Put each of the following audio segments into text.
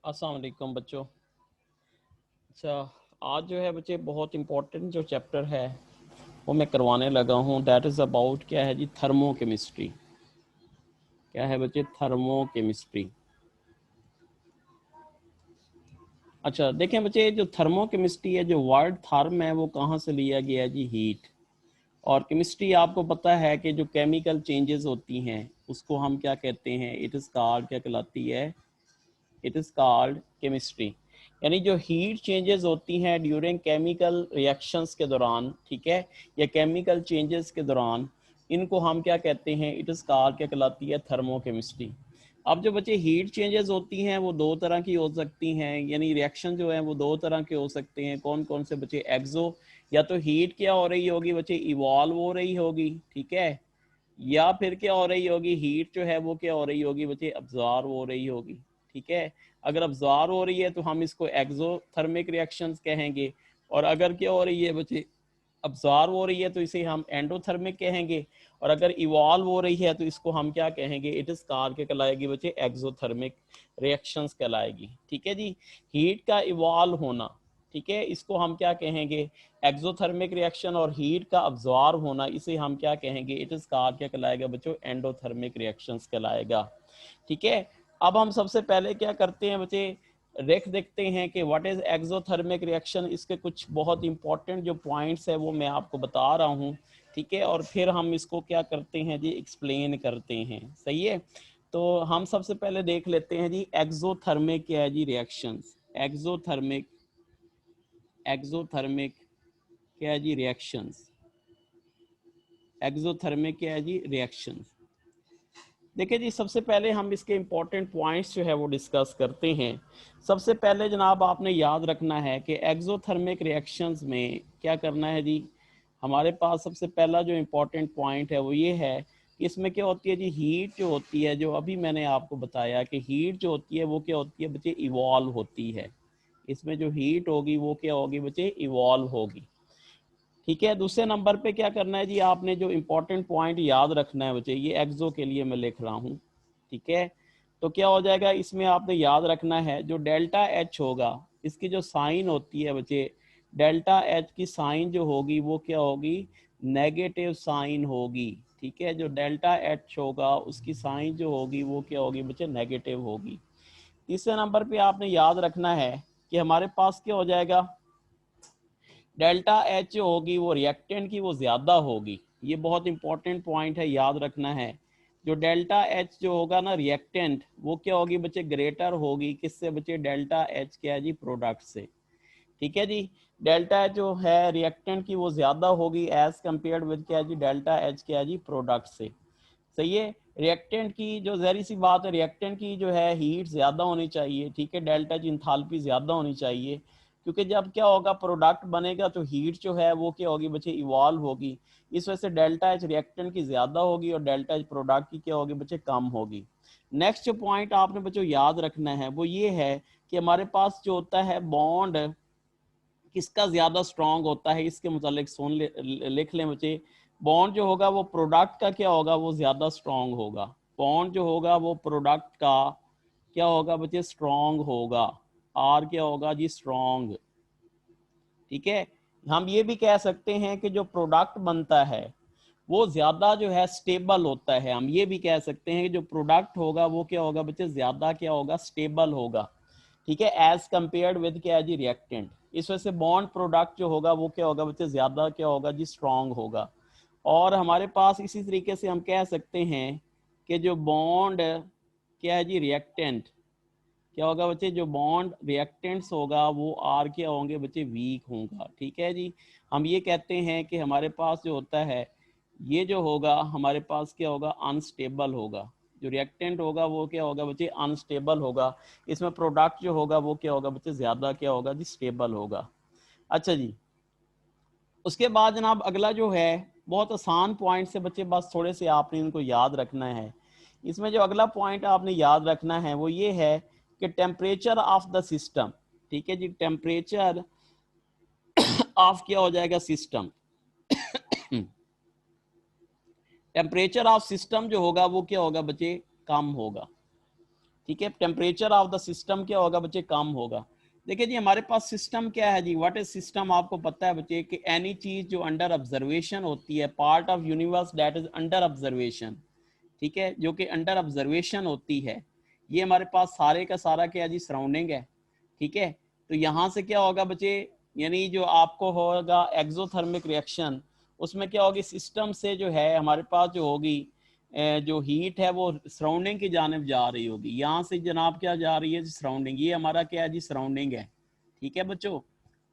अस्सलाम वालेकुम बच्चों। अच्छा, आज जो है बच्चे बहुत इम्पोर्टेंट जो चैप्टर है वो मैं करवाने लगा हूँ। दैट इज़ अबाउट क्या है जी, थर्मोकेमिस्ट्री। क्या है बच्चे? थर्मोकेमिस्ट्री। अच्छा देखें बच्चे, जो थर्मोकेमिस्ट्री है, जो वर्ड थर्म है वो कहाँ से लिया गया है जी? हीट। और केमिस्ट्री आपको पता है कि जो केमिकल चेंजेस होती हैं उसको हम क्या कहते हैं? इट इज़ कॉल्ड, क्या कहलाती है? It is called chemistry. यानी जो हीट चेंजेस होती हैं ड्यूरिंग केमिकल रिएक्शंस के दौरान, ठीक है, या केमिकल चेंजेस के दौरान, इनको हम क्या कहते हैं? इट इज़ कॉल्ड, क्या कहलाती है? थर्मोकेमिस्ट्री। अब जो बच्चे हीट चेंजेस होती हैं वो दो तरह की हो सकती हैं, यानी रिएक्शन जो है वो दो तरह के हो सकते हैं। कौन कौन से बच्चे? एक्सो, या तो हीट क्या हो रही होगी बच्चे? इवॉल्व हो रही होगी, ठीक है, या फिर क्या हो रही होगी? हीट जो है वो क्या हो रही होगी बच्चे? अब्जॉर्ब हो रही होगी, ठीक है। अगर अब्जॉर्ब हो रही है तो हम इसको एक्सोथर्मिक रिएक्शंस कहेंगे, और अगर क्या हो रही है बच्चे? अब्जॉर्ब हो रही है तो इसे हम एंडोथर्मिक कहेंगे, और अगर इवॉल्व हो रही है तो इसको हम क्या कहेंगे? इट इज कार के कहलाएगी बच्चे? एक्सोथर्मिक रिएक्शंस कहलाएगी, ठीक है जी। हीट का इवॉल्व होना, ठीक है, इसको हम क्या कहेंगे? Exothermic reaction. और हीट का अब्जॉर्ब होना, इसे हम क्या कहेंगे? इट इज कार क्या कहलाएगा बच्चों? एंडोथर्मिक रिएक्शंस कहलाएगा, ठीक है। अब हम सबसे पहले क्या करते हैं बच्चे? देखते हैं कि व्हाट इज एक्सोथर्मिक रिएक्शन। इसके कुछ बहुत इंपॉर्टेंट जो पॉइंट्स है वो मैं आपको बता रहा हूँ, ठीक है, और फिर हम इसको क्या करते हैं जी? एक्सप्लेन करते हैं, सही है। तो हम सबसे पहले देख लेते हैं जी, एक्सोथर्मिक क्या है जी? रिएक्शंस। एक्सोथर्मिक, एक्सोथर्मिक क्या है जी? रिएक्शंस। एक्सोथर्मिक क्या है जी? रिएक्शंस। देखिए जी, सबसे पहले हम इसके इंपॉर्टेंट पॉइंट्स जो है वो डिस्कस करते हैं। सबसे पहले जनाब आपने याद रखना है कि एक्सोथर्मिक रिएक्शंस में क्या करना है जी? हमारे पास सबसे पहला जो इम्पोर्टेंट पॉइंट है वो ये है कि इसमें क्या होती है जी? हीट जो होती है, जो अभी मैंने आपको बताया कि हीट जो होती है वो क्या होती है बच्चे? इवॉल्व होती है। इसमें जो हीट होगी वो क्या होगी बच्चे? इवॉल्व होगी, ठीक है। दूसरे नंबर पे क्या करना है जी? आपने जो इम्पोर्टेंट पॉइंट याद रखना है बच्चे, ये एक्सो के लिए मैं लिख रहा हूँ, ठीक है। तो क्या हो जाएगा इसमें? आपने याद रखना है जो डेल्टा एच होगा, इसकी जो साइन होती है बच्चे, डेल्टा एच की साइन जो होगी वो क्या होगी? नेगेटिव साइन होगी, ठीक है। जो डेल्टा एच होगा उसकी साइन जो होगी वो क्या होगी बच्चे? नेगेटिव होगी। तीसरे नंबर पे आपने याद रखना है कि हमारे पास क्या हो जाएगा? डेल्टा एच जो होगी वो रिएक्टेंट की वो ज़्यादा होगी। ये बहुत इंपॉर्टेंट पॉइंट है, याद रखना है। जो डेल्टा एच जो होगा ना रिएक्टेंट, वो क्या होगी बच्चे? ग्रेटर होगी। किससे बच्चे? डेल्टा एच क्या है जी? प्रोडक्ट से, ठीक है जी। डेल्टा एच जो है रिएक्टेंट की वो ज़्यादा होगी एज कम्पेयर विद क्या है जी? डेल्टा एच क्या है जी? प्रोडक्ट से, सही है। रिएक्टेंट की जो जहरी सी बात है, रिएक्टेंट की जो है हीट ज़्यादा होनी चाहिए, ठीक है, डेल्टा की इंथाल्पी ज़्यादा होनी चाहिए, क्योंकि जब क्या होगा? प्रोडक्ट बनेगा तो हीट जो है वो क्या होगी बच्चे? इवॉल्व होगी। इस वजह से डेल्टा एच रिएक्टेंट की ज़्यादा होगी और डेल्टा एच प्रोडक्ट की क्या होगी बच्चे? कम होगी। नेक्स्ट जो पॉइंट आपने बच्चों याद रखना है वो ये है कि हमारे पास जो होता है बॉन्ड, किसका ज़्यादा स्ट्रांग होता है, इसके मुतालिक लिख लें बच्चे। बॉन्ड जो होगा वो प्रोडक्ट का क्या होगा? वो ज़्यादा स्ट्रांग होगा। बॉन्ड जो होगा वो प्रोडक्ट का क्या होगा बच्चे? स्ट्रांग होगा। आर क्या होगा जी? स्ट्रांग, ठीक है। हम ये भी कह सकते हैं कि जो प्रोडक्ट बनता है वो ज़्यादा जो है स्टेबल होता है। हम ये भी कह सकते हैं कि जो प्रोडक्ट होगा वो क्या होगा बच्चे? ज़्यादा क्या होगा? स्टेबल होगा, ठीक है, एज कंपेयर्ड विद क्या है जी? रिएक्टेंट। इस वजह से बॉन्ड प्रोडक्ट जो होगा वो क्या होगा बच्चे? ज़्यादा क्या होगा जी? स्ट्रांग होगा। और हमारे पास इसी तरीके से हम कह सकते हैं कि जो बॉन्ड क्या है जी? रिएक्टेंट, क्या होगा बच्चे? जो बॉन्ड रिएक्टेंट्स होगा वो आर क्या होंगे बच्चे? वीक होगा, ठीक है जी। हम ये कहते हैं कि हमारे पास जो होता है ये जो होगा हमारे पास क्या होगा? अनस्टेबल होगा। जो रिएक्टेंट होगा वो क्या होगा बच्चे? अनस्टेबल होगा। इसमें प्रोडक्ट जो होगा वो क्या होगा बच्चे? ज़्यादा क्या होगा जी? स्टेबल होगा। अच्छा जी, उसके बाद जनाब अगला जो है बहुत आसान पॉइंट से बच्चे, बस थोड़े से आपने इनको याद रखना है। इसमें जो अगला पॉइंट आपने याद रखना है वो ये है कि टेम्परेचर ऑफ द सिस्टम, ठीक है जी। टेम्परेचर ऑफ क्या हो जाएगा? सिस्टम। टेम्परेचर ऑफ सिस्टम जो होगा वो क्या होगा बच्चे? कम होगा, ठीक है। टेम्परेचर ऑफ द सिस्टम क्या होगा बच्चे, कम होगा। देखिए जी हमारे पास सिस्टम क्या है जी, व्हाट इज सिस्टम, आपको पता है बच्चे कि एनी चीज जो अंडर ऑब्जर्वेशन होती है, part of universe that is under observation, ठीक है, जो कि अंडर ऑब्जर्वेशन होती है, ये हमारे पास सारे का सारा क्या जी, सराउंडिंग है, ठीक है। तो यहाँ से क्या होगा बच्चे, यानी जो आपको होगा एक्सोथर्मिक रिएक्शन, उसमें क्या होगी, सिस्टम से जो है हमारे पास जो होगी जो हीट है वो सराउंडिंग की जानिब जा रही होगी। यहाँ से जनाब क्या जा रही है, सराउंडिंग, ये हमारा क्या है जी, सराउंडिंग है, ठीक है बच्चों।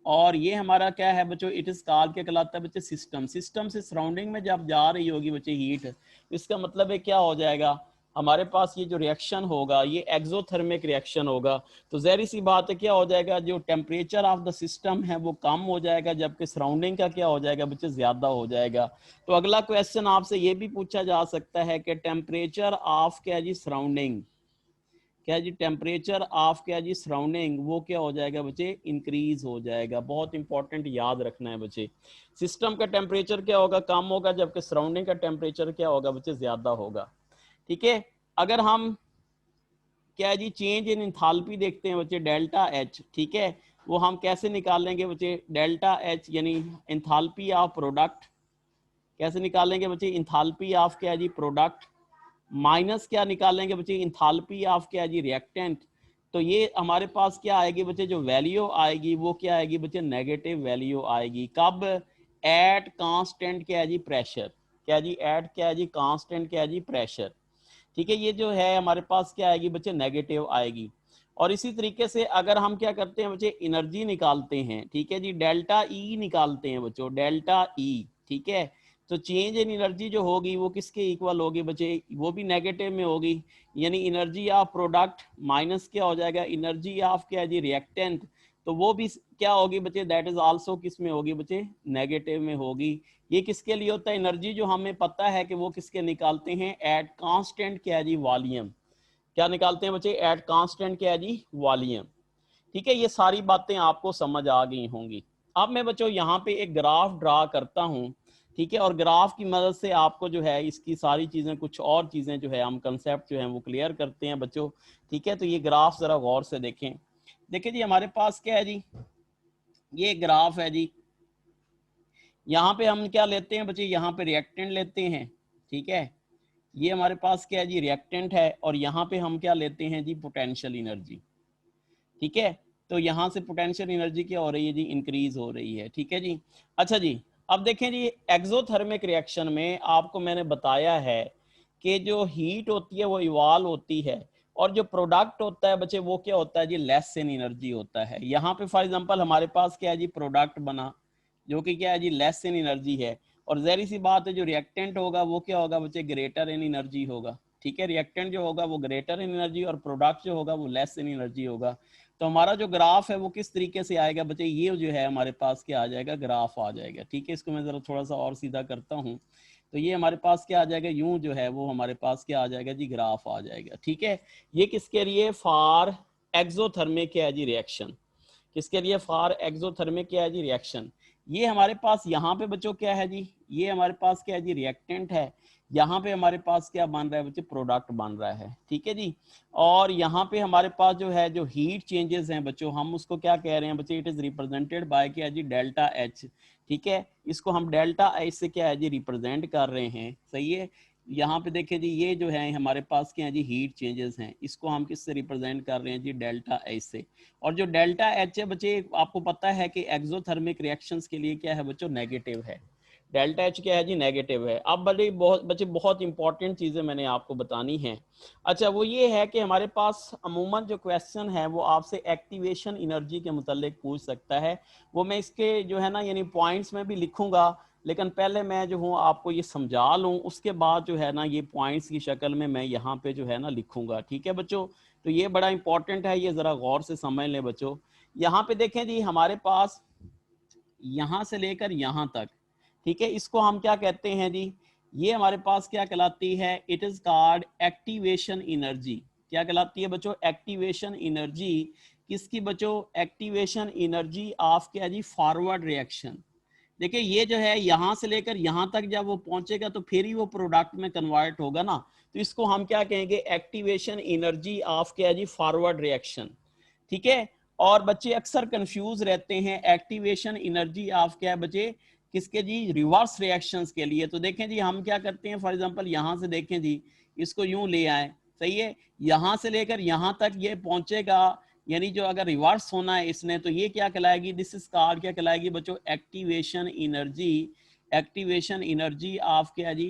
और ये हमारा क्या है बच्चों, इट इज कॉल्ड, क्या कहलाता है बच्चे, सिस्टम। सिस्टम से सराउंडिंग में जब जा रही होगी बच्चे हीट, इसका मतलब है क्या हो जाएगा, हमारे पास ये जो रिएक्शन होगा ये एक्सोथर्मिक रिएक्शन होगा। तो जहरी सी बात है क्या हो जाएगा, जो टेम्परेचर ऑफ द सिस्टम है वो कम हो जाएगा, जबकि सराउंडिंग का क्या हो जाएगा बच्चे, ज्यादा हो जाएगा। तो अगला क्वेश्चन आपसे ये भी पूछा जा सकता है कि टेम्परेचर ऑफ क्या जी, सराउंडिंग, क्या जी, टेम्परेचर ऑफ क्या जी, सराउंडिंग, वो क्या हो जाएगा बच्चे, इंक्रीज हो जाएगा। बहुत इंपॉर्टेंट, याद रखना है बच्चे, सिस्टम का टेम्परेचर क्या होगा, कम होगा, जबकि सराउंडिंग का टेम्परेचर क्या होगा बच्चे, ज्यादा होगा, ठीक है। अगर हम क्या जी, चेंज इन इंथाल्पी देखते हैं बच्चे, डेल्टा एच, ठीक है, वो हम कैसे निकालेंगे बच्चे, डेल्टा एच यानी इंथाल्पी ऑफ प्रोडक्ट, कैसे निकालेंगे बच्चे, इंथाल्पी ऑफ क्या जी, प्रोडक्ट, माइनस क्या निकालेंगे बच्चे, इंथाल्पी ऑफ क्या जी, रिएक्टेंट। तो ये हमारे पास क्या आएगी बच्चे, जो वैल्यू आएगी वो क्या आएगी बच्चे, नेगेटिव वैल्यू आएगी। कब, एट कांस्टेंट क्या जी, प्रेशर, क्या जी, एट क्या जी, कांस्टेंट क्या जी, प्रेशर, ठीक है। ये जो है हमारे पास क्या आएगी बच्चे, नेगेटिव आएगी। और इसी तरीके से अगर हम क्या करते हैं बच्चे, एनर्जी निकालते हैं, ठीक है जी, डेल्टा ई निकालते हैं बच्चों, डेल्टा ई, ठीक है। तो चेंज इन एनर्जी जो होगी वो किसके इक्वल होगी बच्चे, वो भी नेगेटिव में होगी, यानी एनर्जी ऑफ प्रोडक्ट माइनस क्या हो जाएगा, एनर्जी ऑफ क्या जी, रिएक्टेंट, तो वो भी क्या होगी बच्चे, दैट इज आल्सो किस में होगी बच्चे, नेगेटिव में होगी। ये किसके लिए होता है, एनर्जी जो हमें पता है कि वो किसके निकालते हैं, एट कांस्टेंट क्या जी, वॉल्यूम, क्या निकालते हैं बच्चे, एट कांस्टेंट क्या जी, वॉल्यूम, ठीक है। ये सारी बातें आपको समझ आ गई होंगी। अब मैं बच्चों यहाँ पे एक ग्राफ ड्रा करता हूँ, ठीक है, और ग्राफ की मदद से आपको जो है इसकी सारी चीजें, कुछ और चीजें जो है हम कंसेप्ट जो है वो क्लियर करते हैं बच्चों, ठीक है। तो ये ग्राफ जरा गौर से देखें। देखिए जी हमारे पास क्या है जी, ये ग्राफ है जी, यहाँ पे हम क्या लेते हैं बच्चे, यहाँ पे रिएक्टेंट लेते हैं, ठीक है, ये हमारे पास क्या है जी, रिएक्टेंट है, और यहाँ पे हम क्या लेते हैं जी, पोटेंशियल एनर्जी, ठीक है। तो यहाँ से पोटेंशियल एनर्जी क्या हो रही है जी, इंक्रीज हो रही है, ठीक है जी। अच्छा जी, अब देखें जी, एक्सोथर्मिक रिएक्शन में आपको मैंने बताया है कि जो हीट होती है वो इवॉल्व होती है, और जो प्रोडक्ट होता है बच्चे वो क्या होता है जी, लेस इन एनर्जी होता है। यहाँ पे फॉर एग्जांपल हमारे पास क्या है जी, प्रोडक्ट बना, जो कि क्या है जी, लेस इन एनर्जी है। और जहरी सी बात है, जो रिएक्टेंट होगा वो क्या होगा बच्चे, ग्रेटर इन एनर्जी होगा, ठीक है। रिएक्टेंट जो होगा वो ग्रेटर इन एनर्जी, और प्रोडक्ट जो होगा वो लेस इन एनर्जी होगा। तो हमारा जो ग्राफ है वो किस तरीके से आएगा बच्चे, ये जो है हमारे पास क्या आ जाएगा, ग्राफ आ जाएगा, ठीक है। इसको मैं जरा थोड़ा सा और सीधा करता हूँ, तो ये हमारे पास क्या आ जाएगा, यूं जो है वो हमारे पास क्या आ जाएगा जी, ग्राफ आ जाएगा, ठीक है। ये किसके लिए, फॉर एक्सोथर्मिक क्या है जी, रिएक्शन, किसके लिए, फॉर एक्सोथर्मिक क्या है जी, रिएक्शन। ये हमारे पास यहाँ पे बच्चों क्या है जी, ये हमारे पास क्या है जी, रिएक्टेंट है, यहाँ पे हमारे पास क्या बन रहा है बच्चे, प्रोडक्ट बन रहा है, ठीक है जी। और यहाँ पे हमारे पास जो है, जो हीट चेंजेस हैं बच्चों, हम उसको क्या कह रहे हैं बच्चे, इट इज रिप्रेजेंटेड बाय क्या है जी, डेल्टा एच, ठीक है। इसको हम डेल्टा एच से क्या है जी, रिप्रेजेंट कर रहे हैं, सही है। यहाँ पे देखिए जी, ये जो है हमारे पास क्या है जी, हीट चेंजेस हैं, इसको हम किससे रिप्रेजेंट कर रहे हैं जी, डेल्टा एच से। और जो डेल्टा एच है बच्चे, आपको पता है कि एक्सोथर्मिक रिएक्शंस के लिए क्या है बच्चों, नेगेटिव है, डेल्टा एच क्या है जी, नेगेटिव है। अब बच्चे बहुत इंपॉर्टेंट चीजें मैंने आपको बतानी है। अच्छा, वो ये है कि हमारे पास अमूमन जो क्वेश्चन है वो आपसे एक्टिवेशन एनर्जी के मुतालिक पूछ सकता है। वो मैं इसके जो है ना, यानी पॉइंट्स में भी लिखूंगा, लेकिन पहले मैं जो हूँ आपको ये समझा लूँ, उसके बाद जो है ना ये पॉइंट्स की शक्ल में मैं यहाँ पे जो है ना लिखूंगा, ठीक है बच्चों। तो ये बड़ा इंपॉर्टेंट है, ये जरा गौर से समझ लें बच्चों। यहाँ पे देखें जी, हमारे पास यहाँ से लेकर यहाँ तक, ठीक है, इसको हम क्या कहते हैं जी, ये हमारे पास क्या कहलाती है, it is called activation energy. क्या कहलाती है बच्चों, एक्टिवेशन एनर्जी। किसकी बच्चों, एक्टिवेशन एनर्जी ऑफ क्या जी, फॉरवर्ड रिएक्शन। देखिए ये जो है यहां से लेकर यहां तक जब वो पहुंचेगा तो फिर ही वो प्रोडक्ट में कन्वर्ट होगा ना, तो इसको हम क्या कहेंगे, एक्टिवेशन एनर्जी ऑफ क्या है जी, फॉरवर्ड रिएक्शन। ठीक है, और बच्चे अक्सर कंफ्यूज रहते हैं एक्टिवेशन एनर्जी ऑफ क्या है बच्चे, किसके जी, रिवर्स रिएक्शंस के लिए। तो देखें जी हम क्या करते हैं, फॉर एग्जांपल यहां से देखें जी, इसको यूं ले आए, सही है, यहां से लेकर यहां तक ये पहुंचेगा, यानी जो अगर रिवर्स होना है इसने तो ये क्या कहलाएगी, दिस इज कॉल्ड क्या कहलाएगी बच्चों, activation energy, activation energy of क्या जी,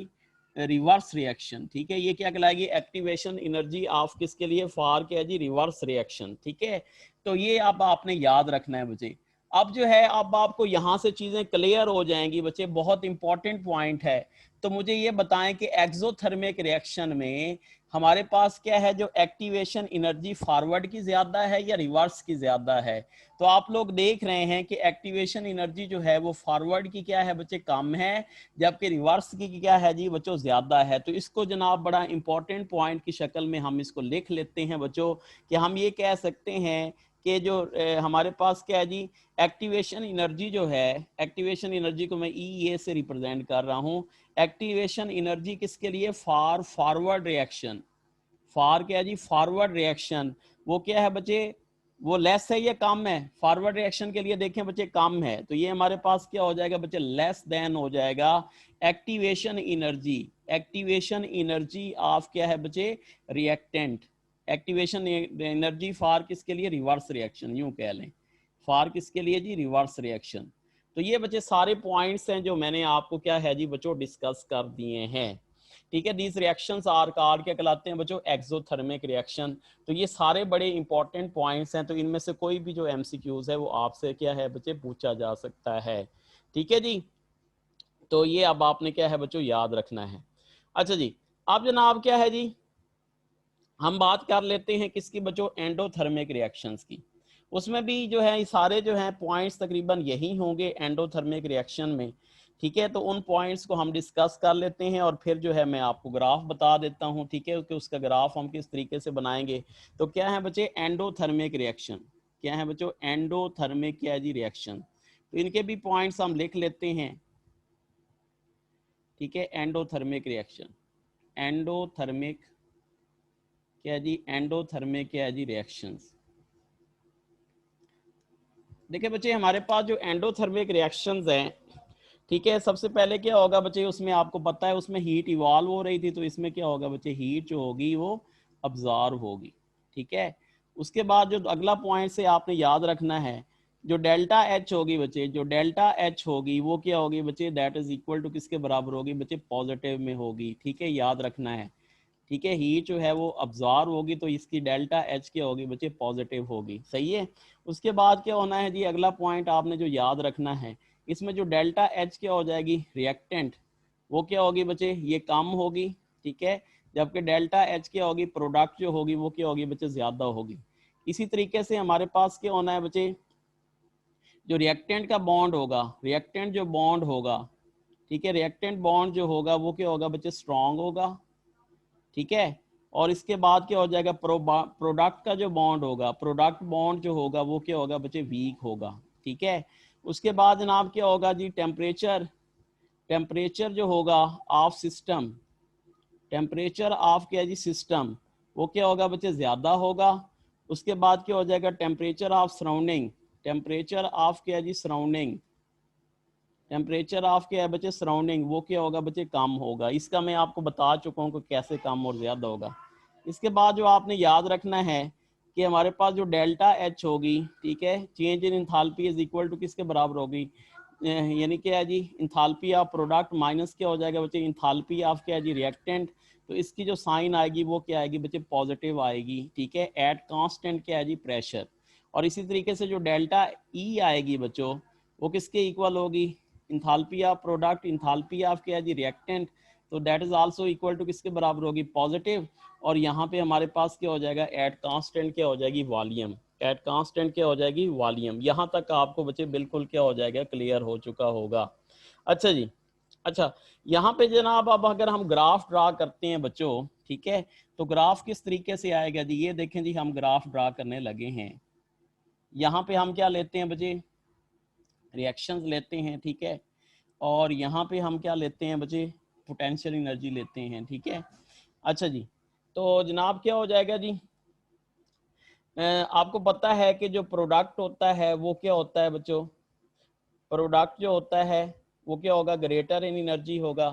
रिवर्स रिएक्शन। ठीक है, ये क्या कहलाएगी, एक्टिवेशन एनर्जी ऑफ किसके लिए, फॉर क्या जी, रिवर्स रिएक्शन। ठीक है, तो ये अब आपने याद रखना है बच्चे। अब जो है अब आपको यहां से चीजें क्लियर हो जाएंगी बच्चे, बहुत इंपॉर्टेंट पॉइंट है। तो मुझे ये बताएं कि एक्सोथर्मिक रिएक्शन में हमारे पास क्या है, जो एक्टिवेशन एनर्जी फॉरवर्ड की ज्यादा है या रिवर्स की ज्यादा है। तो आप लोग देख रहे हैं कि एक्टिवेशन एनर्जी जो है वो फॉरवर्ड की क्या है बच्चे, कम है, जबकि रिवर्स की क्या है जी बच्चों, ज्यादा है। तो इसको जनाब बड़ा इंपॉर्टेंट पॉइंट की शक्ल में हम इसको लिख लेते हैं बच्चों, कि हम ये कह सकते हैं कि जो हमारे पास क्या है जी, एक्टिवेशन एनर्जी जो है, एक्टिवेशन एनर्जी को मैं ई ए से रिप्रेजेंट कर रहा हूं, एक्टिवेशन एनर्जी किसके लिए, फॉर फॉरवर्ड रिएक्शन, फॉर क्या है जी, फॉरवर्ड रिएक्शन, वो क्या है बच्चे, वो लेस है या कम है, फॉरवर्ड रिएक्शन के लिए देखें बच्चे कम है, तो ये हमारे पास क्या हो जाएगा बच्चे, लेस देन हो जाएगा activation energy, activation energy of क्या है बच्चे, रिएक्टेंट, एक्टिवेशन एनर्जी फॉर किसके लिए, रिवर्स रिएक्शन, यूं कह लें, फॉर किसके लिए जी, रिवर्स रिएक्शन। तो ये बच्चे सारे पॉइंट्स हैं जो मैंने आपको क्या है जी बच्चों डिस्कस कर दिए हैं। ठीक है, दीज रिएक्शंस आर कॉल्ड क्या कहलाते हैं बच्चों, एक्सोथर्मिक रिएक्शन। तो ये सारे बड़े इंपॉर्टेंट पॉइंट्स हैं, तो इनमें से कोई भी जो एमसीक्यूज है वो आपसे क्या है बच्चे, पूछा जा सकता है। ठीक है जी, तो ये अब आपने क्या है बच्चों याद रखना है। अच्छा जी, अब जनाब क्या है जी, हम बात कर लेते हैं किसकी बच्चों, एंडोथर्मिक रिएक्शंस की। उसमें भी जो है सारे जो हैं पॉइंट्स तकरीबन यही होंगे एंडोथर्मिक रिएक्शन में। ठीक है, तो उन पॉइंट्स को हम डिस्कस कर लेते हैं और फिर जो है मैं आपको ग्राफ बता देता हूं। ठीक है, कि उसका ग्राफ हम किस तरीके से बनाएंगे। तो क्या है बच्चे, एंडोथर्मिक रिएक्शन, क्या है बच्चों, एंडोथर्मिक क्या है जी रिएक्शन। तो इनके भी पॉइंट्स हम लिख लेते हैं। ठीक है, एंडोथर्मिक रिएक्शन, एंडोथर्मिक क्या जी, एंडोथर्मिक क्या है जी रिएक्शंस। देखिए बच्चे हमारे पास जो एंडोथर्मिक रिएक्शंस हैं, ठीक है, सबसे पहले क्या होगा बच्चे, उसमें आपको पता है उसमें हीट इवॉल्व हो रही थी, तो इसमें क्या होगा बच्चे, हीट जो होगी वो अब्जॉर्ब होगी। ठीक है, उसके बाद जो अगला पॉइंट से आपने याद रखना है, जो डेल्टा एच होगी बच्चे, जो डेल्टा एच होगी वो क्या होगी बच्चे, दैट इज इक्वल टू किसके बराबर होगी बच्चे, पॉजिटिव में होगी। ठीक है, याद रखना है। ठीक है, हीट जो है वो अब्जॉर्ब होगी, तो इसकी डेल्टा एच क्या होगी बच्चे, पॉजिटिव होगी। सही है, उसके बाद क्या होना है जी, अगला पॉइंट आपने जो याद रखना है, इसमें जो डेल्टा एच क्या हो जाएगी, रिएक्टेंट, वो क्या होगी बच्चे, ये कम होगी। ठीक है, जबकि डेल्टा एच क्या होगी, प्रोडक्ट जो होगी वो क्या होगी बच्चे, ज्यादा होगी। इसी तरीके से हमारे पास क्या होना है बच्चे, जो रिएक्टेंट का बॉन्ड होगा, रिएक्टेंट जो बॉन्ड होगा, ठीक है, रिएक्टेंट बॉन्ड जो होगा वो क्या होगा बच्चे, स्ट्रांग होगा। ठीक है, और इसके बाद क्या हो जाएगा, प्रोडक्ट का जो बॉन्ड होगा, प्रोडक्ट बॉन्ड जो होगा वो क्या होगा बच्चे, वीक होगा। ठीक है, उसके बाद जनाब क्या होगा जी, टेम्परेचर, टेम्परेचर जो होगा ऑफ सिस्टम, टेम्परेचर ऑफ क्या जी सिस्टम, वो क्या होगा बच्चे, ज्यादा होगा। उसके बाद क्या हो जाएगा, temperature of surrounding, temperature of क्या जी सराउंडिंग, टेम्परेचर ऑफ क्या है बच्चे, सराउंडिंग, वो क्या होगा बच्चे, कम होगा। इसका मैं आपको बता चुका हूँ कि कैसे कम और ज्यादा होगा। इसके बाद जो आपने याद रखना है कि हमारे पास जो डेल्टा एच होगी, ठीक है, change in enthalpy is equal to किसके बराबर होगी, यानी क्या है जी, इंथाल्पी ऑफ प्रोडक्ट माइनस क्या हो जाएगा बच्चे, इंथाल्पी ऑफ क्या है जी रिएक्टेंट। तो इसकी जो साइन आएगी वो क्या आएगी बच्चे, पॉजिटिव आएगी। ठीक है, एट कांस्टेंट क्या है जी, प्रेशर। और इसी तरीके से जो डेल्टा ई आएगी बच्चों, वो किसके इक्वल होगी, enthalpy of product, enthalpy of क्या है जी रिएक्टेंट, तो that is also equal to किसके बराबर होगी, पॉजिटिव। और यहाँ पे हमारे पास क्या हो जाएगा, एट कांस्टेंट क्या हो जाएगी, वॉल्यूम, एट कांस्टेंट क्या हो जाएगी, वॉल्यूम। यहाँ तक आपको बच्चे बिल्कुल क्या हो जाएगा, क्लियर हो चुका होगा। अच्छा जी, अच्छा, यहाँ पे जनाब अब अगर हम ग्राफ ड्रा करते हैं बच्चों, ठीक है, तो ग्राफ किस तरीके से आएगा जी, ये देखें जी, हम ग्राफ ड्रा करने लगे हैं। यहाँ पे हम क्या लेते हैं बच्चे, रिएक्शंस लेते हैं। ठीक है, और यहाँ पे हम क्या लेते हैं बच्चे, पोटेंशियल एनर्जी लेते हैं, ठीक है। अच्छा जी, तो जनाब क्या हो जाएगा जी, आपको पता है कि जो प्रोडक्ट होता है वो क्या होता है बच्चों, प्रोडक्ट जो होता है वो क्या होगा, ग्रेटर इन एनर्जी होगा।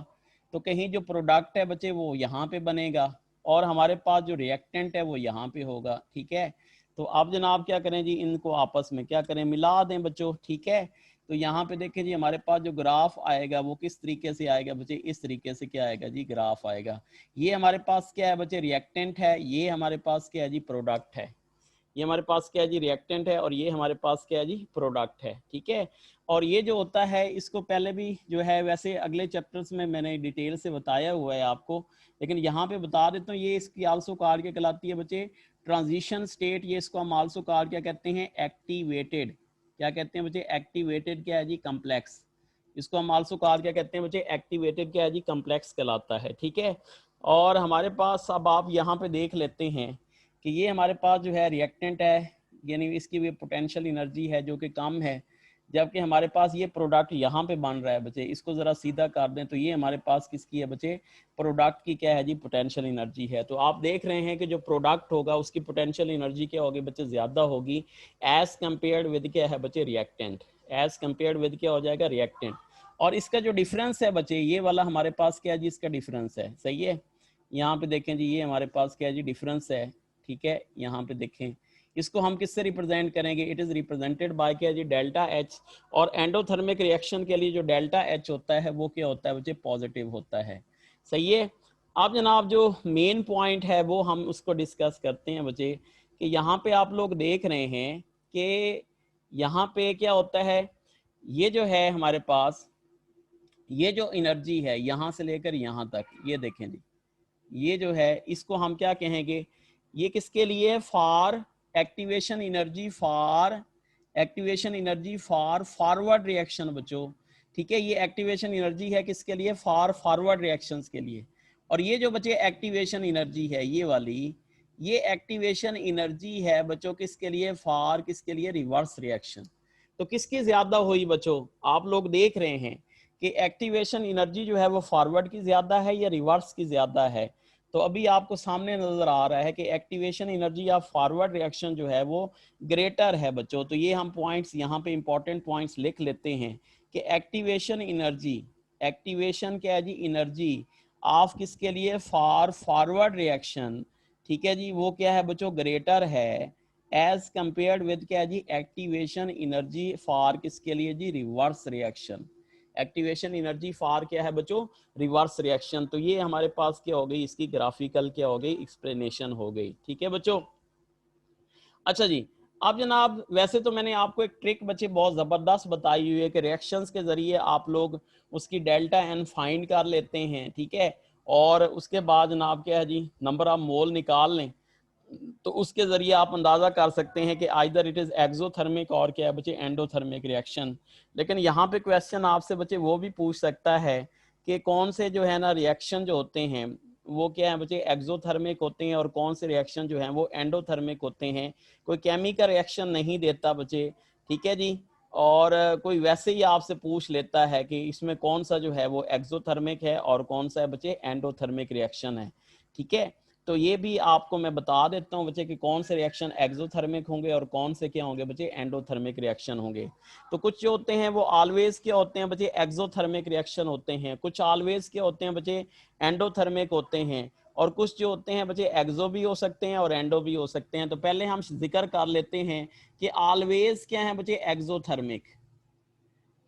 तो कहीं जो प्रोडक्ट है बच्चे वो यहाँ पे बनेगा और हमारे पास जो रिएक्टेंट है वो यहाँ पे होगा, ठीक है। तो अब जनाब क्या करें जी, इनको आपस में क्या करें, मिला दें बच्चों, ठीक है। तो यहाँ पे देखें जी, हमारे पास जो ग्राफ आएगा वो किस तरीके से आएगा बच्चे, इस तरीके से क्या आएगा जी, ग्राफ आएगा। ये हमारे पास क्या है बच्चे, रिएक्टेंट है, ये हमारे पास क्या है जी, प्रोडक्ट है। ये हमारे पास क्या है जी, रिएक्टेंट है, और ये हमारे पास क्या है जी, प्रोडक्ट है, ठीक है। और ये जो होता है इसको पहले भी जो है वैसे अगले चैप्टर्स में मैंने डिटेल से बताया हुआ है आपको, लेकिन यहाँ पे बता देता हूँ। ये इसकी आल्सो कार क्या कहलाती है बच्चे, ट्रांजिशन स्टेट। ये इसको हम आल्सो कार क्या कहते हैं, एक्टिवेटेड। क्या कहते हैं बच्चे, एक्टिवेटेड क्या है जी, कम्प्लेक्स। इसको हम आल्सो कार क्या कहते हैं बच्चे, एक्टिवेटेड क्या है जी, कम्प्लेक्स कहलाता है, ठीक है। और हमारे पास अब आप यहाँ पे देख लेते हैं कि ये हमारे पास जो है रिएक्टेंट है, यानी इसकी भी पोटेंशियल एनर्जी है जो कि कम है, जबकि हमारे पास ये प्रोडक्ट यहाँ पे बन रहा है बच्चे। इसको ज़रा सीधा कर दें तो ये हमारे पास किसकी है बच्चे, प्रोडक्ट की क्या है जी, पोटेंशियल एनर्जी है। तो आप देख रहे हैं कि जो प्रोडक्ट होगा उसकी पोटेंशियल एनर्जी क्या होगी बच्चे, ज़्यादा होगी एज कम्पेयर्ड विद क्या है बच्चे, रिएक्टेंट। एज कम्पेयर्ड विद क्या हो जाएगा, रिएक्टेंट। और इसका जो डिफरेंस है बच्चे, ये वाला हमारे पास क्या है जी, इसका डिफरेंस है, सही है। यहाँ पे देखें जी, ये हमारे पास क्या है जी, डिफरेंस है, ठीक है। यहाँ पे देखें, इसको हम किससे रिप्रेजेंट करेंगे, इट इज रिप्रेजेंटेड बाय क्या जी, डेल्टा एच। और एंडोथर्मिक रिएक्शन के लिए जो डेल्टा एच होता है वो क्या होता है बच्चे, पॉजिटिव होता है, सही है। अब जनाब जो मेन पॉइंट है वो हम उसको डिस्कस करते हैं बच्चे, कि यहाँ पे आप लोग देख रहे हैं कि यहाँ पे क्या होता है, ये जो है हमारे पास ये जो एनर्जी है यहाँ से लेकर यहाँ तक, ये देखें जी, ये जो है इसको हम क्या कहेंगे, ये किसके लिए, for activation energy, for activation energy for forward reaction बच्चों, ठीक है। ये एक्टिवेशन एनर्जी है किसके लिए, फॉर फॉरवर्ड रिएक्शंस के लिए। और ये जो बच्चे एक्टिवेशन एनर्जी है ये वाली, ये एक्टिवेशन एनर्जी है बच्चों किसके लिए, फॉर किसके लिए, रिवर्स रिएक्शन। तो किसकी ज्यादा हुई बच्चों, आप लोग देख रहे हैं कि एक्टिवेशन एनर्जी जो है वो फॉरवर्ड की ज्यादा है या रिवर्स की ज्यादा है। तो अभी आपको सामने नजर आ रहा है कि एक्टिवेशन एनर्जी या फॉरवर्ड रिएक्शन जो है वो ग्रेटर है बच्चों। तो ये हम पॉइंट्स यहाँ पे इंपॉर्टेंट पॉइंट्स लिख लेते हैं कि एक्टिवेशन एनर्जी, एक्टिवेशन क्या है जी, एनर्जी ऑफ किसके लिए, फॉर फॉरवर्ड रिएक्शन, ठीक है जी, वो क्या है बच्चों, ग्रेटर है एज कंपेयर्ड विद क्या है जी, एक्टिवेशन एनर्जी फॉर किसके लिए जी, reverse reaction. Activation energy for क्या है बच्चों, रिवर्स रिएक्शन। तो ये हमारे पास क्या हो गई, इसकी ग्राफिकल क्या हो गई, एक्सप्लेनेशन हो गई, ठीक है बच्चों। अच्छा जी, अब जनाब वैसे तो मैंने आपको एक ट्रिक बच्चे बहुत जबरदस्त बताई हुई है कि रिएक्शंस के जरिए आप लोग उसकी डेल्टा एन फाइंड कर लेते हैं, ठीक है। और उसके बाद जनाब क्या है जी, नंबर ऑफ मोल निकाल लें, तो उसके जरिए आप अंदाजा कर सकते हैं कि आइदर इट इज एक्सोथर्मिक और क्या है बच्चे, एंडोथर्मिक रिएक्शन। लेकिन यहाँ पे क्वेश्चन आपसे बच्चे वो भी पूछ सकता है कि कौन से जो है ना रिएक्शन जो होते हैं वो क्या है बच्चे, एक्सोथर्मिक होते हैं, और कौन से रिएक्शन जो हैं वो एंडोथर्मिक होते हैं। कोई केमिकल रिएक्शन नहीं देता बच्चे, ठीक है जी। और कोई वैसे ही आपसे पूछ लेता है कि इसमें कौन सा जो है वो एक्सोथर्मिक है और कौन सा है बच्चे, एंडोथर्मिक रिएक्शन है, ठीक है। तो ये भी आपको मैं बता देता हूँ बच्चे कि कौन से रिएक्शन एक्सोथर्मिक होंगे और कौन से क्या होंगे बच्चे, एंडोथर्मिक रिएक्शन होंगे। तो कुछ जो होते हैं वो ऑलवेज क्या होते हैं बच्चे, एक्सोथर्मिक रिएक्शन होते हैं, कुछ ऑलवेज क्या होते हैं बच्चे, एंडोथर्मिक होते हैं, और कुछ जो होते हैं बच्चे एक्सो भी हो सकते हैं और एंडो भी हो सकते हैं। तो पहले हम जिक्र कर लेते हैं कि ऑलवेज क्या है बच्चे, एक्सोथर्मिक।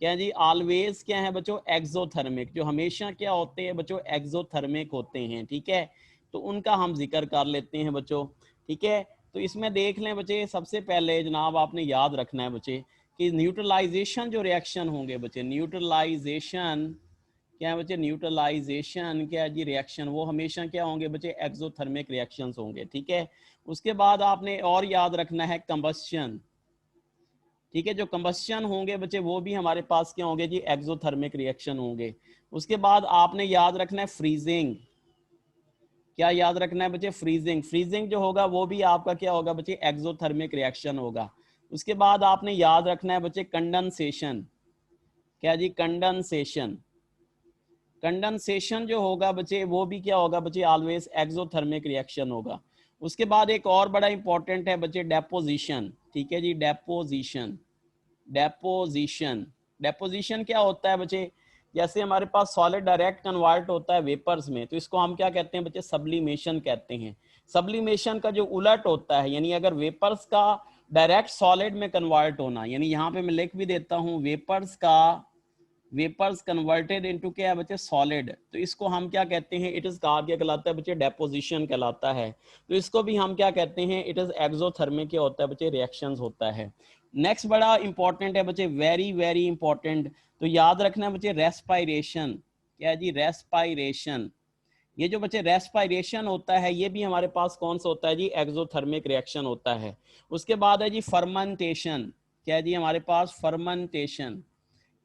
क्या जी, ऑलवेज क्या है बच्चों, एक्सोथर्मिक। जो हमेशा क्या होते हैं बच्चों, एक्सोथर्मिक होते हैं, ठीक है। तो उनका हम जिक्र कर लेते हैं बच्चों, ठीक है। तो इसमें देख लें बच्चे, सबसे पहले जनाब आपने याद रखना है बच्चे कि न्यूट्रलाइजेशन जो रिएक्शन होंगे बच्चे, न्यूट्रलाइजेशन क्या है बच्चे, न्यूट्रलाइजेशन क्या है जी, रिएक्शन, वो हमेशा क्या होंगे बच्चे, एक्सोथर्मिक रिएक्शंस होंगे, ठीक है। उसके बाद आपने और याद रखना है कंबस्शन, ठीक है। जो कंबस्शन होंगे बच्चे वो भी हमारे पास क्या होंगे जी, एक्सोथर्मिक रिएक्शन होंगे। उसके बाद आपने याद रखना है फ्रीजिंग। क्या याद रखना है बच्चे, फ्रीजिंग। फ्रीजिंग जो होगा वो भी आपका क्या होगा बच्चे, एक्सोथर्मिक रिएक्शन होगा। उसके बाद आपने याद रखना है बच्चे कंडेंसेशन। क्या जी, कंडेंसेशन। कंडेंसेशन जो होगा बच्चे वो भी क्या होगा बच्चे, ऑलवेज एक्सोथर्मिक रिएक्शन होगा। उसके बाद एक और बड़ा इंपॉर्टेंट है बच्चे, डेपोजिशन। ठीक है जी, डेपोजिशन। डेपोजिशन, डेपोजिशन क्या होता है बच्चे, जैसे हमारे पास सॉलिड डायरेक्ट कन्वर्ट होता है वेपर्स में, तो इसको हम क्या कहते हैं बच्चे, सब्लिमेशन कहते हैं। सब्लिमेशन का जो उलट होता है, यानी अगर वेपर्स का डायरेक्ट सॉलिड में कन्वर्ट होना, यानी यहाँ पे मैं लिख भी देता हूँ, वेपर्स का, वेपर्स कन्वर्टेड इनटू क्या है बच्चे, सॉलिड, तो इसको हम क्या कहते हैं, इट इज कहा, क्या कहलाता है बच्चे, डेपोजिशन कहलाता है। तो इसको भी हम क्या कहते हैं, इट इज एक्सोथर्मिक क्या होता है बच्चे, रिएक्शंस होता है। नेक्स्ट बड़ा इंपॉर्टेंट है बच्चे, वेरी वेरी इंपॉर्टेंट, तो याद रखना है बच्चे, रेस्पायरेशन। क्या जी, रेस्पायरेशन। ये जो बच्चे रेस्पायरेशन होता है, ये भी हमारे पास कौन सा होता है जी, एक्सोथर्मिक रिएक्शन होता है। उसके बाद है जी फर्मेंटेशन। क्या है जी, हमारे पास फर्मेंटेशन।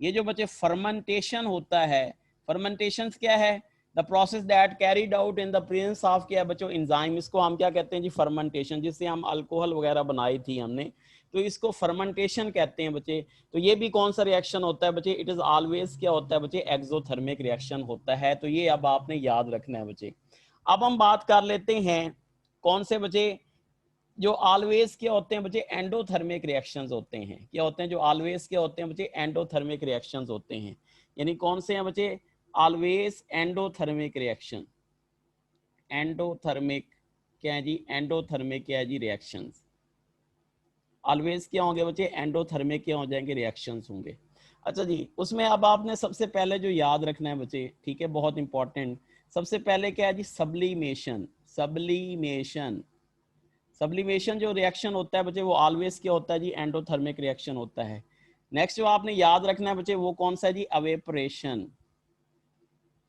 ये जो बच्चे फर्मेंटेशन होता है, फर्मेंटेशन क्या है, the process that carried out in the presence of क्या है बच्चों, एंजाइम, इसको हम क्या कहते हैं जी, फर्मेंटेशन, जिससे हम अल्कोहल वगैरह बनाई थी हमने, तो इसको फर्मेंटेशन कहते हैं बच्चे। तो ये भी कौन सा रिएक्शन होता है बच्चे, इट इज ऑलवेज क्या होता है बच्चे, एक्सोथर्मिक रिएक्शन होता है। तो ये अब आपने याद रखना है बच्चे। अब हम बात कर लेते हैं कौन से बच्चे, जो ऑलवेज क्या होते हैं बच्चे, एंडोथर्मिक रिएक्शंस होते हैं। क्या होते हैं जो ऑलवेज क्या होते हैं बच्चे, एंडोथर्मिक रिएक्शंस होते हैं। यानी कौन से हैं बच्चे, ऑलवेज एंडोथर्मिक रिएक्शन। एंडोथर्मिक क्या है जी, एंडोथर्मिक क्या है जी, रिएक्शंस। ऑलवेज क्या होंगे बच्चे, एंडोथर्मिक क्या हो जाएंगे, रिएक्शंस होंगे। अच्छा जी, उसमें अब आपने सबसे पहले जो याद रखना है बच्चे, ठीक है, बहुत इंपॉर्टेंट, सबसे पहले क्या है जी, सब्लिमेशन। सब्लिमेशन, सब्लिमेशन जो रिएक्शन होता है बच्चे, वो ऑलवेज क्या होता है जी, एंडोथर्मिक रिएक्शन होता है। नेक्स्ट जो आपने याद रखना है बच्चे, वो कौन सा है जी, अवेपरेशन।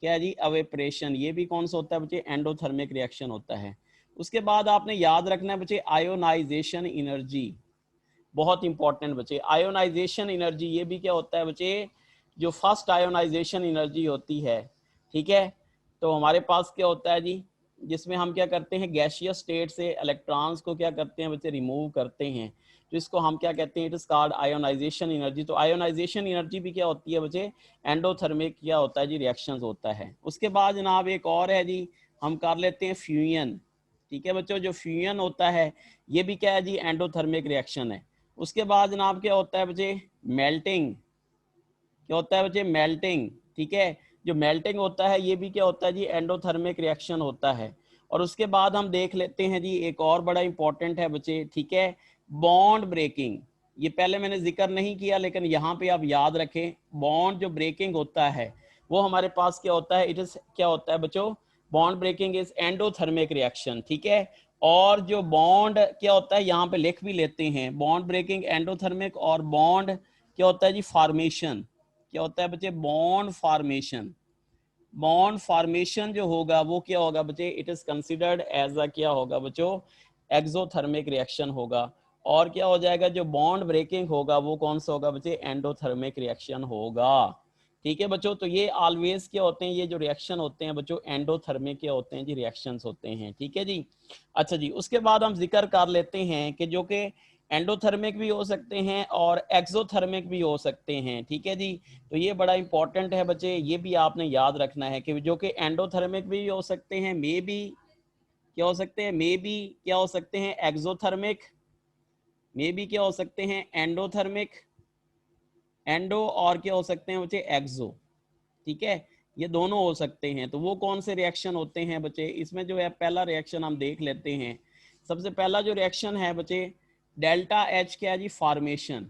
क्या है जी, अवेपरेशन, ये भी कौन सा होता है बच्चे, एंडोथर्मिक रिएक्शन होता है। उसके बाद आपने याद रखना है बच्चे, आयोनाइजेशन एनर्जी। बहुत इंपॉर्टेंट बच्चे, आयोनाइजेशन एनर्जी, ये भी क्या होता है बच्चे, जो फर्स्ट आयोनाइजेशन एनर्जी होती है, ठीक है, तो हमारे पास क्या होता है जी, जिसमें हम क्या करते हैं, गैसियस स्टेट से इलेक्ट्रॉन्स को क्या करते हैं बच्चे, रिमूव करते हैं, तो इसको हम क्या कहते हैं, it is called ionisation energy. तो आयोनाइजेशन एनर्जी भी क्या होती है बच्चे, एंडोथर्मिक क्या होता है जी, रिएक्शंस होता है। उसके बाद जनाब एक और है जी, हम कर लेते हैं फ्यूजन। ठीक है बच्चों, जो फ्यूजन होता है ये भी क्या है जी, एंडोथर्मिक रिएक्शन है। उसके बाद जनाब क्या होता है बच्चे, मेल्टिंग। क्या होता है बच्चे, मेल्टिंग। ठीक है, जो मेल्टिंग होता है ये भी क्या होता है जी, एंडोथर्मिक रिएक्शन होता है। और उसके बाद हम देख लेते हैं जी, एक और बड़ा इंपॉर्टेंट है बच्चे, ठीक है, बॉन्ड ब्रेकिंग। ये पहले मैंने जिक्र नहीं किया, लेकिन यहाँ पे आप याद रखें, बॉन्ड जो ब्रेकिंग होता है वो हमारे पास क्या होता है, इट इज क्या होता है बच्चों, bond breaking is endothermic reaction. ठीक है, और जो बॉन्ड क्या होता है, यहाँ पे लिख भी लेते हैं, बॉन्ड ब्रेकिंग एंडोथर्मिक, और बॉन्ड क्या होता है जी, फॉर्मेशन। क्या होता है बच्चे, बॉन्ड फॉर्मेशन। बॉन्ड फॉर्मेशन जो होगा वो क्या होगा बच्चे, it is considered as a क्या होगा बच्चों, एक्सोथर्मिक रिएक्शन होगा। और क्या हो जाएगा, जो बॉन्ड ब्रेकिंग होगा वो कौन सा होगा बच्चे, एंडोथर्मिक रिएक्शन होगा। ठीक है बच्चों, तो ये ऑलवेज क्या होते हैं, ये जो रिएक्शन होते हैं बच्चों, एंडोथर्मिक क्या होते हैं जी, रिएक्शंस होते हैं। ठीक है जी। अच्छा जी, उसके बाद हम जिक्र कर लेते हैं कि जो कि एंडोथर्मिक भी हो सकते हैं और एक्सोथर्मिक भी हो सकते हैं। ठीक है जी, तो ये बड़ा इंपॉर्टेंट है बच्चे, ये भी आपने याद रखना है कि जो कि एंडोथर्मिक भी हो सकते हैं, मे बी क्या हो सकते हैं, मे बी क्या हो सकते हैं, एक्सोथर्मिक, मे बी क्या हो सकते हैं, एंडोथर्मिक, एंडो, और क्या हो सकते हैं बच्चे, एक्सो। ठीक है, ये दोनों हो सकते हैं। तो वो कौन से रिएक्शन होते हैं बच्चे, इसमें जो है पहला रिएक्शन हम देख लेते हैं। सबसे पहला जो रिएक्शन है बच्चे, डेल्टा एच क्या है जी, फॉर्मेशन।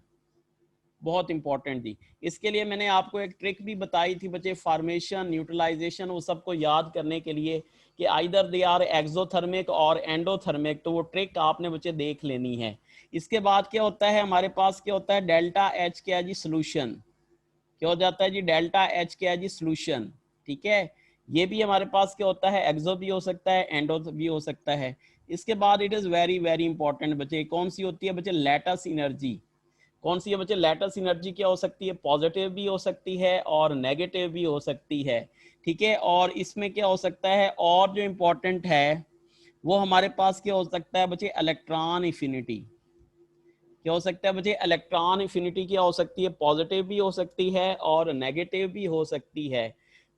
बहुत इंपॉर्टेंट थी, इसके लिए मैंने आपको एक ट्रिक भी बताई थी बच्चे, फॉर्मेशन, न्यूट्रलाइजेशन, वो सबको याद करने के लिए कि आइदर दे आर एक्सोथर्मिक और एंडोथर्मिक, तो वो ट्रिक आपने बच्चे देख लेनी है। इसके बाद क्या होता है हमारे पास, क्या होता है, डेल्टा एच क्या है जी, सोल्यूशन। क्या हो जाता है जी, डेल्टा एच क्या है जी, सोल्यूशन। ठीक है, ये भी हमारे पास क्या होता है, एक्सो भी हो सकता है, एंडो भी हो सकता है। इसके बाद it is very very important बच्चे, कौन सी होती है बच्चे, लैटिस एनर्जी। कौन सी है बच्चे, लैटिस एनर्जी क्या हो सकती है, पॉजिटिव भी हो सकती है और नेगेटिव भी हो सकती है। ठीक है, और इसमें क्या हो सकता है, और जो इंपॉर्टेंट है वो हमारे पास क्या हो सकता है बच्चे, इलेक्ट्रॉन इफिनिटी। क्या हो सकता है बच्चे, इलेक्ट्रॉन एफिनिटी क्या हो सकती है, पॉजिटिव भी हो सकती है और नेगेटिव भी हो सकती है।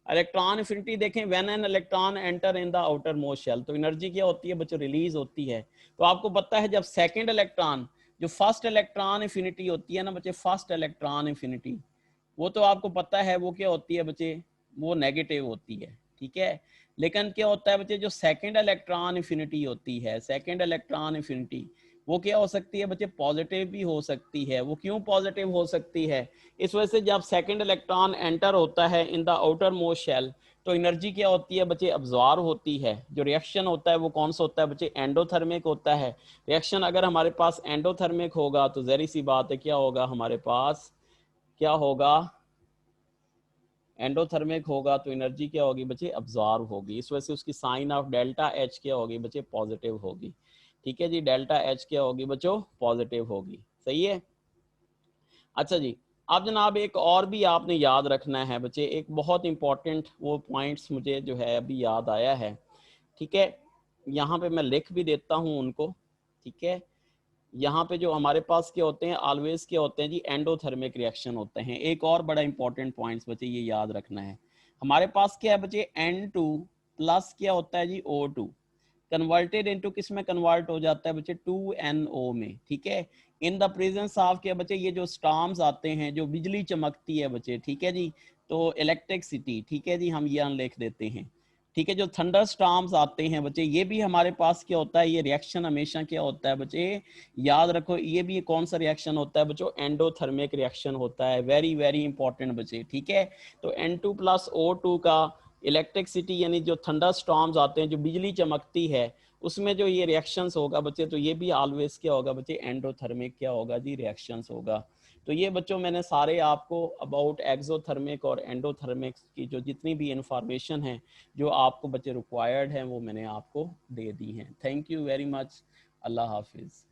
इलेक्ट्रॉन एफिनिटी देखें, when an electron enter in the outermost shell, तो एनर्जी क्या होती है बच्चों, रिलीज होती है। तो आपको पता है जब सेकंड इलेक्ट्रॉन, जो फर्स्ट इलेक्ट्रॉन एफिनिटी होती है ना बच्चे, फर्स्ट इलेक्ट्रॉन एफिनिटी, वो तो आपको पता है वो क्या होती है बच्चे, वो नेगेटिव होती है, ठीक है। लेकिन क्या होता है बच्चे, जो सेकंड इलेक्ट्रॉन एफिनिटी होती है, सेकंड इलेक्ट्रॉन एफिनिटी, वो क्या हो सकती है बच्चे, पॉजिटिव भी हो सकती है। वो क्यों पॉजिटिव हो सकती है, इस वजह से जब सेकंड इलेक्ट्रॉन एंटर होता है in the outermost shell, तो एनर्जी क्या होती है बच्चे, अब्जॉर्ब होती है। जो रिएक्शन होता है वो कौन सा होता है बच्चे, एंडोथर्मिक होता है। रिएक्शन अगर हमारे पास एंडोथर्मिक होगा तो जहरी सी बात है क्या होगा हमारे पास, क्या होगा, एंडोथर्मिक होगा तो एनर्जी क्या होगी बच्चे, अब्जॉर्ब होगी। इस वजह से उसकी साइन ऑफ डेल्टा एच क्या होगी बच्चे, पॉजिटिव होगी। ठीक है जी, डेल्टा एच क्या होगी बच्चों, पॉजिटिव होगी। सही है। अच्छा जी, अब जनाब एक और भी आपने याद रखना है बच्चे, एक बहुत इंपॉर्टेंट वो पॉइंट्स मुझे जो है अभी याद आया है। ठीक है, यहाँ पे मैं लिख भी देता हूँ उनको। ठीक है, यहाँ पे जो हमारे पास क्या होते हैं, ऑलवेज क्या होते हैं जी, एंडोथर्मिक रिएक्शन होते हैं। एक और बड़ा इंपॉर्टेंट पॉइंट्स बच्चे ये याद रखना है, हमारे पास क्या है बच्चे, N2 प्लस क्या होता है जी, O2, कन्वर्टेड इनटू किस में कन्वर्ट हो जाता है बच्चे, 2NO में। ठीक है, इन द प्रेजेंस ऑफ क्या बच्चे, ये जो स्टॉर्म्स आते हैं, जो बिजली चमकती है बच्चे, ठीक है जी, तो इलेक्ट्रिसिटी, ठीक है जी, हम ये लिख देते हैं। ठीक है, जो थंडर स्टॉर्म्स आते हैं बच्चे, ये भी हमारे पास क्या होता है, ये रिएक्शन हमेशा क्या होता है बच्चे, याद रखो, ये भी कौन सा रिएक्शन होता है बच्चों, एंडोथर्मिक रिएक्शन होता है। वेरी वेरी इंपॉर्टेंट बच्चे। ठीक है, तो N2 प्लस O2 का इलेक्ट्रिसिटी यानी जो थंडर स्टॉर्म्स आते हैं, जो बिजली चमकती है, उसमें जो ये रिएक्शंस होगा बच्चे, तो ये भी ऑलवेज क्या होगा बच्चे, एंडोथर्मिक क्या होगा जी, रिएक्शंस होगा। तो ये बच्चों मैंने सारे आपको अबाउट एक्सोथर्मिक और एंडोथर्मिक की जो जितनी भी इंफॉर्मेशन है जो आपको बच्चे रिक्वायर्ड हैं, वो मैंने आपको दे दी हैं। Thank you very much. अल्लाह हाफिज़।